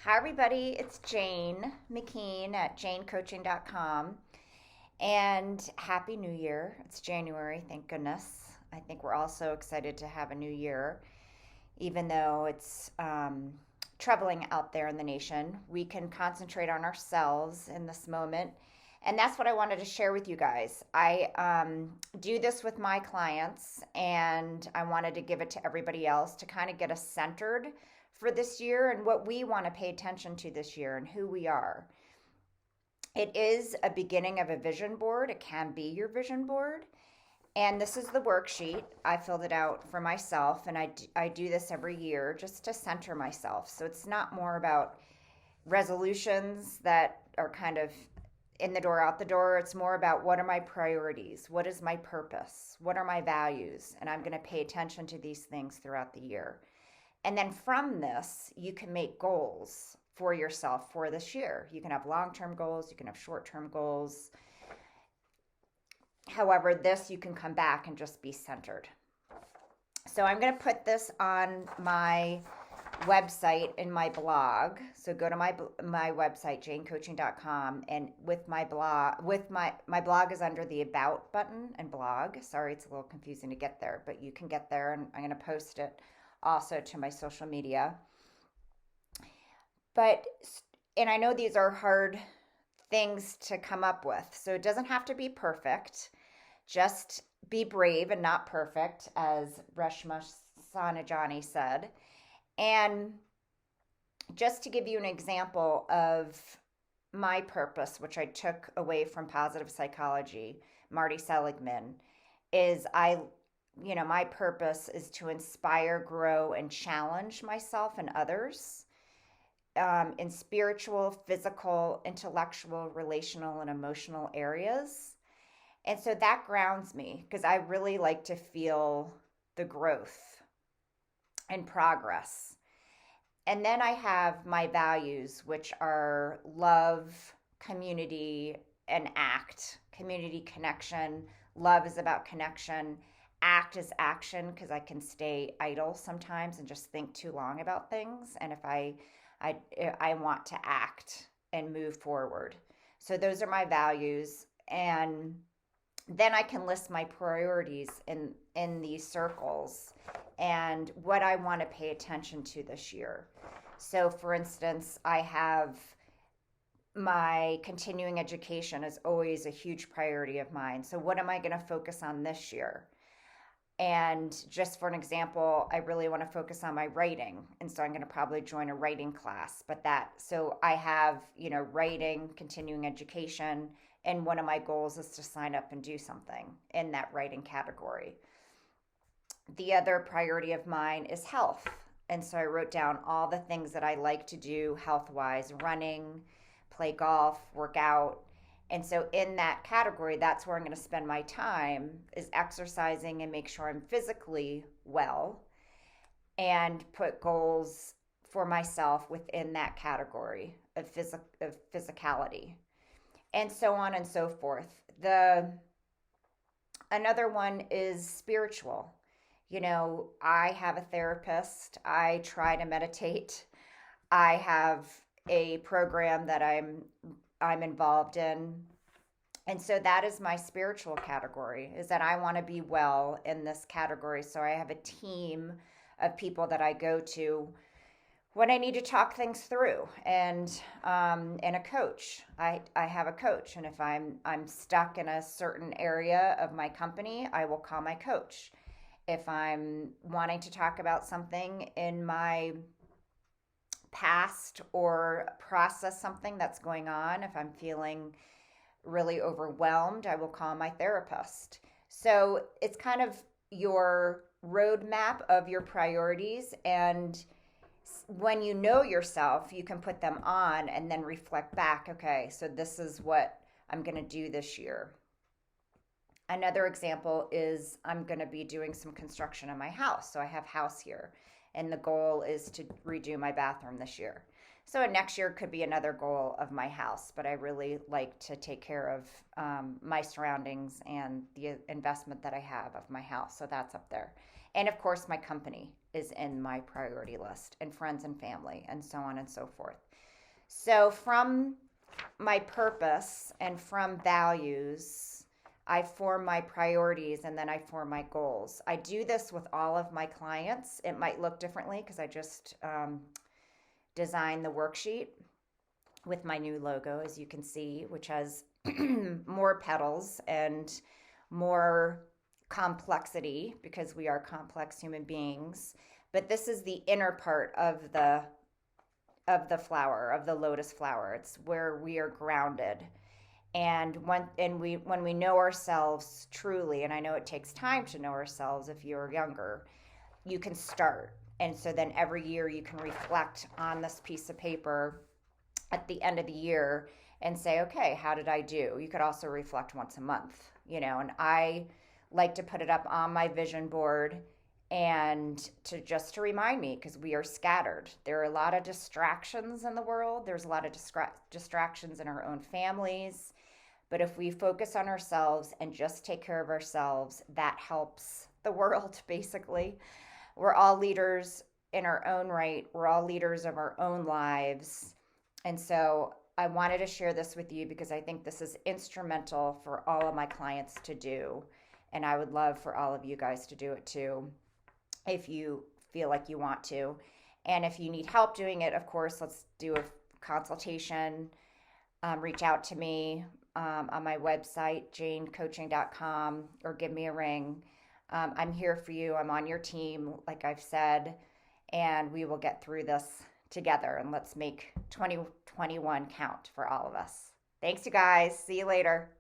Hi, everybody. It's Jane McKean at janecoaching.com. And Happy New Year. It's January, thank goodness. I think we're all so excited to have a new year. Even though it's troubling out there in the nation, we can concentrate on ourselves in this moment. And that's what I wanted to share with you guys. I do this with my clients, and I wanted to give it to everybody else to kind of get us centered for this year and what we want to pay attention to this year and who we are. It is a beginning of a vision board. It can be your vision board. And this is the worksheet. I filled it out for myself, and I do this every year just to center myself. So it's not more about resolutions that are kind of in the door, out the door. It's more about what are my priorities? What is my purpose? What are my values? And I'm going to pay attention to these things throughout the year. And then from this, you can make goals for yourself for this year. You can have long term goals, you can have short term goals. However, this you can come back and just be centered. So I'm going to put this on my website in my blog. So go to my website, janecoaching.com, and with my blog, my blog is under the About button and blog. Sorry, it's a little confusing to get there, but you can get there, and I'm going to post it also to my social media. And I know these are hard things to come up with, so it doesn't have to be perfect. Just be brave and not perfect, as Reshma Sanajani said. And just to give you an example of my purpose, which I took away from positive psychology, Marty Seligman, is my purpose is to inspire, grow, and challenge myself and others in spiritual, physical, intellectual, relational, and emotional areas. And so that grounds me because I really like to feel the growth and progress. And then I have my values, which are love, community, and act. Community, connection. Love is about connection. Act is action, because I can stay idle sometimes and just think too long about things. And if I want to act and move forward. So those are my values. And then I can list my priorities in these circles and what I want to pay attention to this year. So for instance, I have my continuing education is always a huge priority of mine. So what am I going to focus on this year? And just for an example, I really want to focus on my writing. And so I'm going to probably join a writing class. So I have, writing, continuing education. And one of my goals is to sign up and do something in that writing category. The other priority of mine is health. And so I wrote down all the things that I like to do health wise: running, play golf, work out. And so in that category, that's where I'm going to spend my time, is exercising and make sure I'm physically well, and put goals for myself within that category of physicality, and so on and so forth. Another one is spiritual. I have a therapist. I try to meditate. I have a program that I'm involved in. And so that is my spiritual category, is that I want to be well in this category. So I have a team of people that I go to when I need to talk things through, and a coach. I have a coach, and if I'm stuck in a certain area of my company, I will call my coach. If I'm wanting to talk about something in my past or process something that's going on, if I'm feeling really overwhelmed, I will call my therapist. So it's kind of your roadmap of your priorities. And when you know yourself, you can put them on and then reflect back. Okay, so this is what I'm going to do this year. Another example is I'm going to be doing some construction in my house. So I have house here, and the goal is to redo my bathroom this year. So next year could be another goal of my house, but I really like to take care of my surroundings and the investment that I have of my house. So that's up there. And of course, my company is in my priority list, and friends and family, and so on and so forth. So, from my purpose and from values, I form my priorities and then I form my goals. I do this with all of my clients. It might look differently because I just designed the worksheet with my new logo, as you can see, which has more petals and more complexity because we are complex human beings. But this is the inner part of the flower, of the lotus flower. It's where we are grounded. And when we know ourselves truly, and I know it takes time to know ourselves if you're younger, you can start. And so then every year you can reflect on this piece of paper at the end of the year and say, okay, how did I do? You could also reflect once a month, and I like to put it up on my vision board and to remind me, because we are scattered. There are a lot of distractions in the world. There's a lot of distractions in our own families. But if we focus on ourselves and just take care of ourselves, that helps the world, basically. We're all leaders in our own right. We're all leaders of our own lives. And so I wanted to share this with you because I think this is instrumental for all of my clients to do. And I would love for all of you guys to do it too, if you feel like you want to. And if you need help doing it, of course, let's do a consultation. Reach out to me on my website, janecoaching.com, or give me a ring. I'm here for you. I'm on your team, like I've said, and we will get through this together. And let's make 2021 count for all of us. Thanks, you guys. See you later.